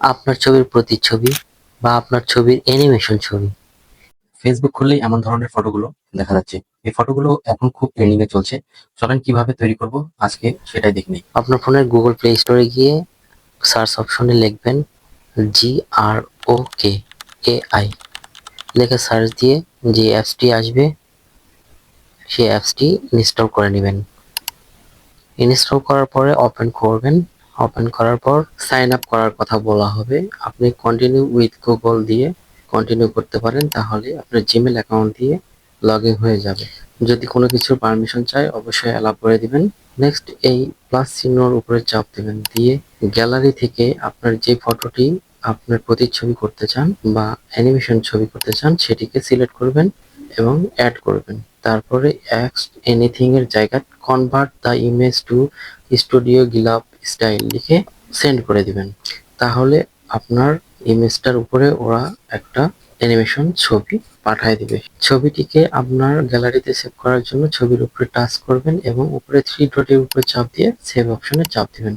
আপনার ছবির প্রতিচ্ছবি বা আপনার ছবির অ্যানিমেশন ছবি। ফেসবুক খুললেই এমন ধরনের ফটোগুলো দেখা যাচ্ছে। এই ফটোগুলো এখন খুব ট্রেন্ডিং এ চলছে। চলেন কিভাবে তৈরি করব আজকে সেটাই দেখে নেই। আপনার ফোনের গুগল প্লে স্টোরে গিয়ে সার্চ অপশনে লিখবেন GROKAI লিখে সার্চ দিয়ে যে অ্যাপসটি আসবে সেই অ্যাপসটি ইনস্টল করে নেবেন। ইনস্টল করার পরে ওপেন করবেন। ওপেন করার পর সাইন আপ করার কথা বলা হবে। আপনি কন্টিনিউ উইথ গুগল দিয়ে কন্টিনিউ করতে পারেন, তাহলে আপনার জিমেল অ্যাকাউন্ট দিয়ে লগ ইন হয়ে যাবে। যদি কোনো কিছুর পারমিশন চায় অবশ্যই অ্যালাউ করে দিবেন। নেক্সট এই প্লাস চিহ্নর উপরে চাপ দেবেন, দিয়ে গ্যালারি থেকে আপনার যে ফটোটি আপনার প্রতিচ্ছবি করতে চান বা অ্যানিমেশন ছবি করতে চান সেটিকে সিলেক্ট করবেন এবং অ্যাড করবেন। তারপরে এনিথিং এর জায়গায় convert the image to studio গিলাপ স্টাইল লিখে সেন্ড করে দিবেন। তাহলে আপনার ইমেজটার উপরে ওরা একটা অ্যানিমেশন ছবি পাঠিয়ে দিবে। ছবিটিকে আপনার গ্যালারিতে সেভ করার জন্য ছবির উপরে টাচ করবেন এবং উপরে থ্রি ডটের উপরে চাপ দিয়ে সেভ অপশনে চাপ দিবেন।